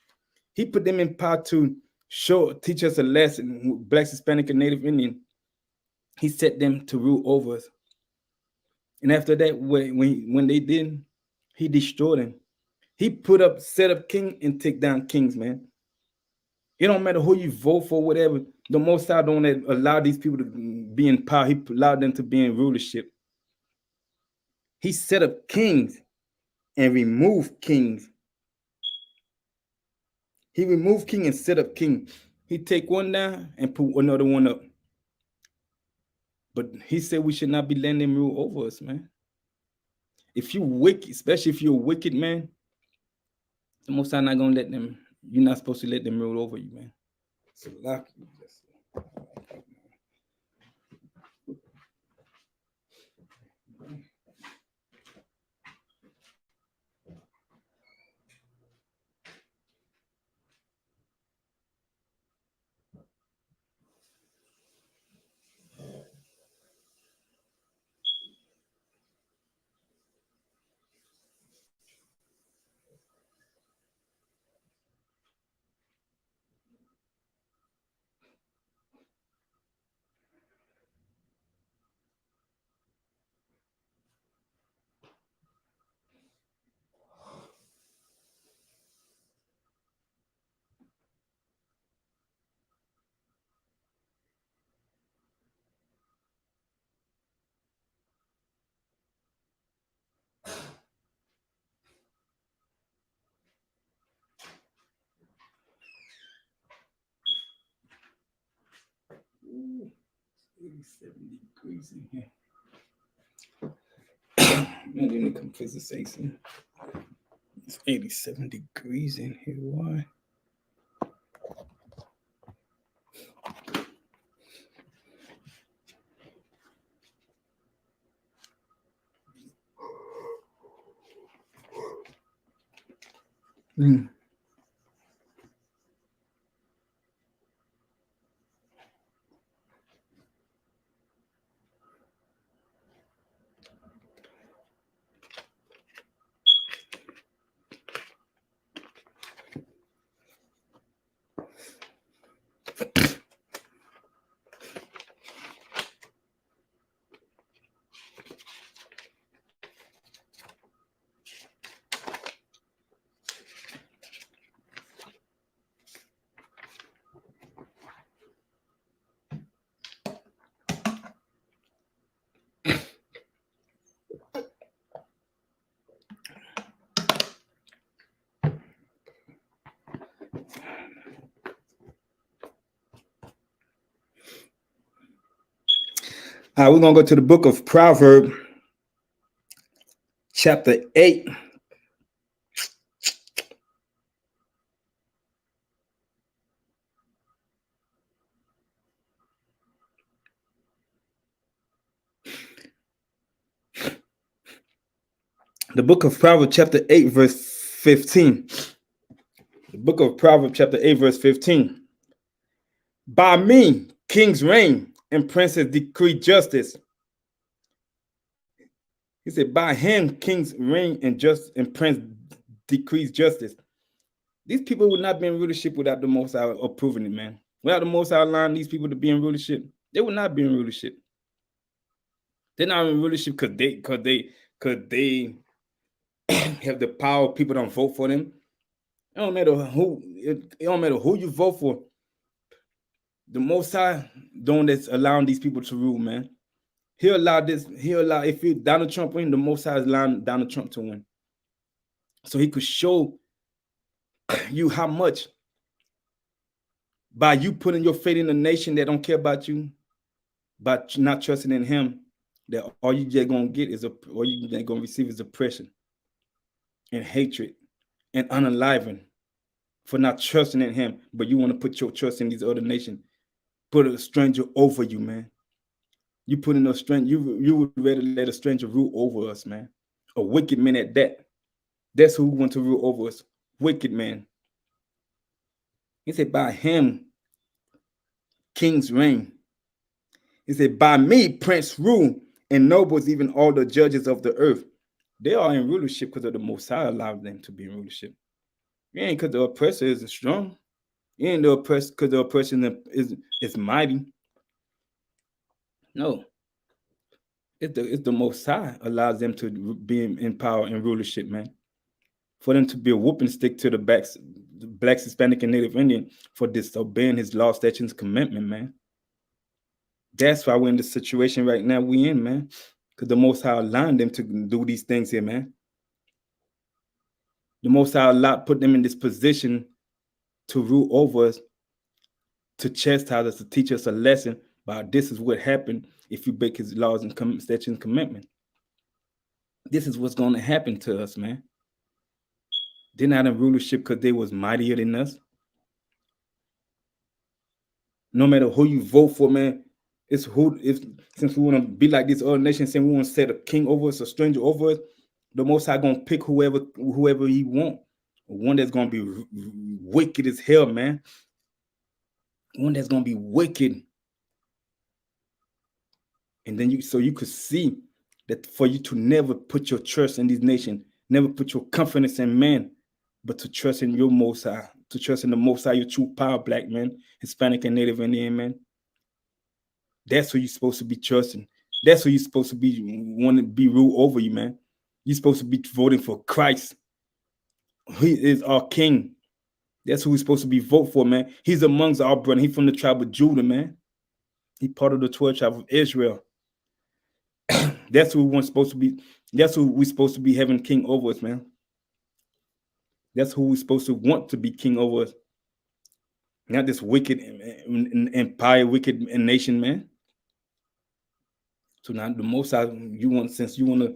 He put them in power to teach us a lesson, Blacks, Hispanic, and Native Indian. He set them to rule over us. And after that, when they didn't, he destroyed them. He set up king and take down kings, man. It don't matter who you vote for, whatever. The Most High don't allow these people to be in power. He allowed them to be in rulership. He set up kings and removed kings. He removed king and set up king. He take one down and put another one up. But he said we should not be letting them rule over us, man. If you wicked, especially if you're a wicked man, the Most High not gonna let them. You're not supposed to let them rule over you, man. So like, ooh, 87 degrees in here. Man, didn't come visit Jason. It's 87 degrees in here. Why? Mm. All right, we're gonna go to the book of Proverbs, chapter 8. The book of Proverbs, chapter 8, verse 15. The book of Proverbs, chapter 8, verse 15. By me, kings reign and princes decree justice. He said, by him, kings reign and prince decrees justice. These people would not be in rulership without the Most High approving it, man. Without the Most High allowing these people to be in rulership, they would not be in rulership. They're not in rulership because they have the power. People don't vote for them. It don't matter who you vote for. The Most High don't allowing these people to rule, man. He'll allow if Donald Trump win, the Most High is allowing Donald Trump to win. So he could show you how much by you putting your faith in a nation that don't care about you, but not trusting in him, that all you just gonna get is all you gonna receive is oppression and hatred and unaliving for not trusting in him. But you want to put your trust in these other nations. Put a stranger over you, man. You put in a stranger, you would rather let a stranger rule over us, man. A wicked man at that. That's who want to rule over us. Wicked man. He said, by him, kings reign. He said, by me, prince rule, and nobles, even all the judges of the earth. They are in rulership because of the Most High allowed them to be in rulership. It ain't because the oppressor is strong. You ain't the oppressed because the oppression is mighty. No. It's the Most High allows them to be in power and rulership, man. For them to be a whooping stick to the Blacks, Hispanic, and Native Indian for disobeying his law, statutes, commitment, man. That's why we're in the situation right now we in, man. Because the Most High allowed them to do these things here, man. The Most High put them in this position to rule over us, to chastise us, to teach us a lesson about this is what happened if you break his laws and statutes and commitment. This is what's going to happen to us, man. They're not in rulership because they was mightier than us. No matter who you vote for, man, since we want to be like this other nation, saying we want to set a king over us, a stranger over us, the Most High gonna pick whoever he want. One that's gonna be wicked as hell, man. One that's gonna be wicked. And then you could see that for you to never put your trust in this nation, never put your confidence in man, but to trust in your Most High, to trust in the Most High, your true power, Black man, Hispanic and Native Indian, man. That's who you're supposed to be trusting. That's who you're supposed to be wanting to be ruled over you, man. You're supposed to be voting for Christ. He is our King. That's who we're supposed to be voting for, man. He's amongst our brethren. He's from the tribe of Judah, man. He's part of the 12 tribe of Israel. That's who we're supposed to be. That's who we're supposed to be having king over us, man. That's who we're supposed to want to be king over us. Not this wicked empire, wicked nation, man. So now the Most High, since you want to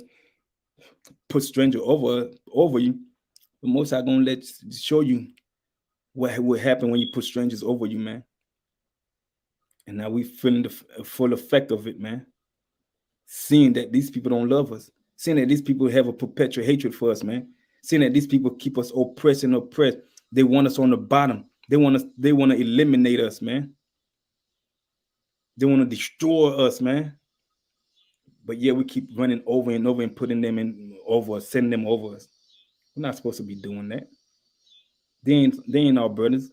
put stranger over you, the Most High gonna show you what will happen when you put strangers over you, man. And now we feeling the full effect of it, man. Seeing that these people don't love us, seeing that these people have a perpetual hatred for us, man. Seeing that these people keep us oppressed. They want us on the bottom. They want to eliminate us, man. They want to destroy us, man. But yeah, we keep running over and over and putting them sending them over us. We're not supposed to be doing that. They ain't our brothers.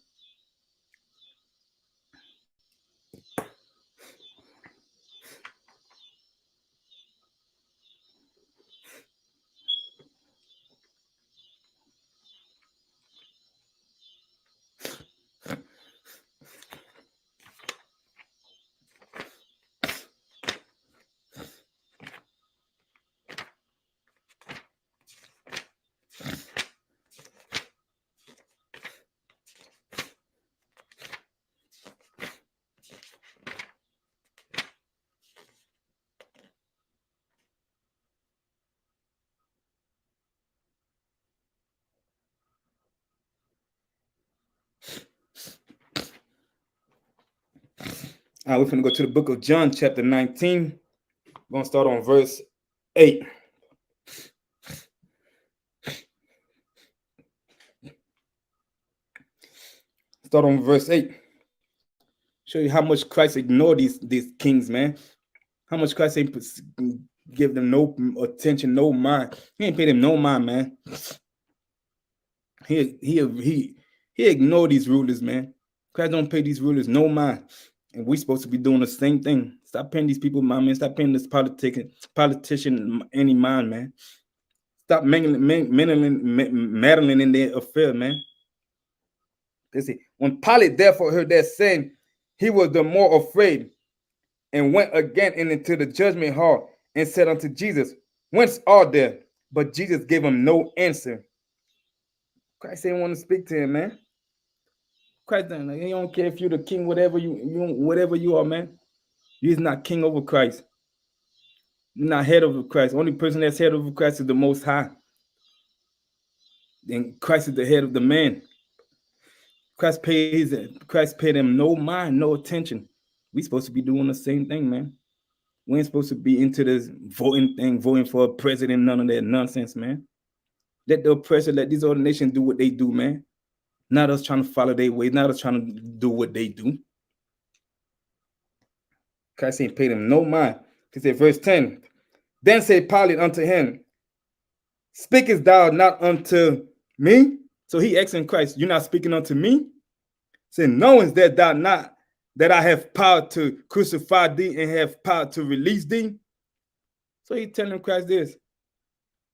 All right, we're going to go to the book of John, chapter 19. We're going to start on verse 8. Start on verse 8. Show you how much Christ ignored these kings, man. How much Christ ain't give them no attention, no mind. He ain't pay them no mind, man. He ignored these rulers, man. Christ don't pay these rulers no mind. And we supposed to be doing the same thing. Stop paying these people mind, man. Stop paying this politician any mind, man. Stop meddling in their affair, man. Let's see. When Pilate therefore heard that saying, he was the more afraid, and went again into the judgment hall, and said unto Jesus, whence art thou? But Jesus gave him no answer. Christ didn't want to speak to him, man. Christ, he don't care if you're the king, whatever you are, man. You're not king over Christ. You're not head over Christ. The only person that's head over Christ is the Most High. Then Christ is the head of the man. Christ paid him no mind, no attention. We supposed to be doing the same thing, man. We ain't supposed to be into this voting thing, voting for a president, none of that nonsense, man. Let the oppressor, let these other nations do what they do, man. Not us trying to follow their ways, not us trying to do what they do. Christ ain't paid him no mind. He said, verse 10, then said Pilate unto him, speakest thou not unto me? So he asking Christ, you're not speaking unto me? Say, knowing that thou not that I have power to crucify thee and have power to release thee. So he's telling Christ this.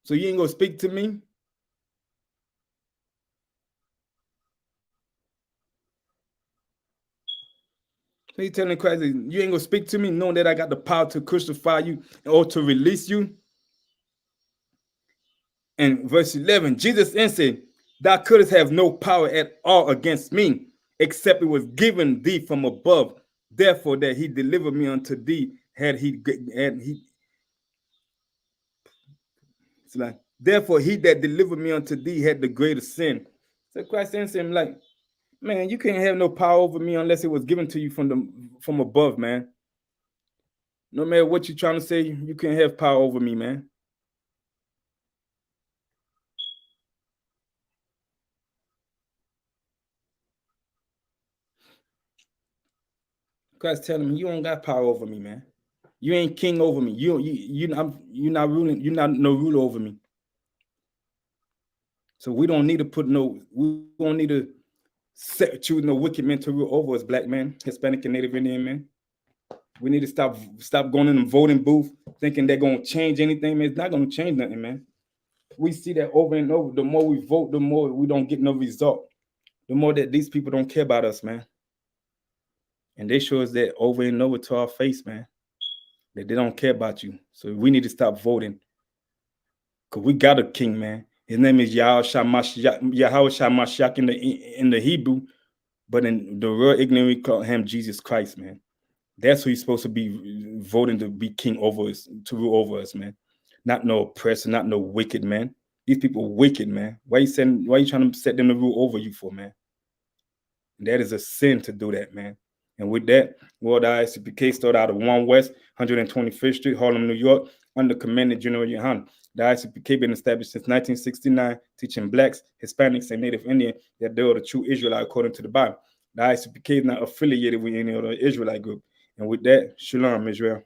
So you ain't gonna speak to me? So he's telling Christ, you ain't gonna speak to me, knowing that I got the power to crucify you or to release you. And verse 11, Jesus answered, thou couldst have no power at all against me, except it was given thee from above. Therefore, that he delivered me unto thee, it's like, therefore, he that delivered me unto thee had the greater sin. So Christ answered him, like, man, you can't have no power over me unless it was given to you from above, man. No matter what you're trying to say, you can't have power over me, man. Christ telling him, you don't got power over me, man. You ain't king over me. You're not ruling. You're not no ruler over me. So we don't need to we don't need to choose no wicked men to rule over us, black man, Hispanic and Native Indian men. We need to stop going in the voting booth thinking they're gonna change anything, man. It's not gonna change nothing, man. We see that over and over. The more we vote, the more we don't get no result. The more that these people don't care about us, man. And they show us that over and over to our face, man, that they don't care about you. So we need to stop voting. Because we got a king, man. His name is Yahweh Shamashiach in the Hebrew, but in the real ignorant, we call him Jesus Christ, man. That's who he's supposed to be voting to be king over us, to rule over us, man. Not no oppressor, not no wicked, man. These people wicked, man. Why you trying to set them to rule over you for, man? And that is a sin to do that, man. And with that, World ISUPK started out of 1 West, 125th Street, Harlem, New York, under Commander General Yohan. The ISUPK been established since 1969, teaching blacks, Hispanics, and Native Indian that they are the true Israelite according to the Bible. The ISUPK is not affiliated with any other Israelite group. And with that, Shalom, Israel.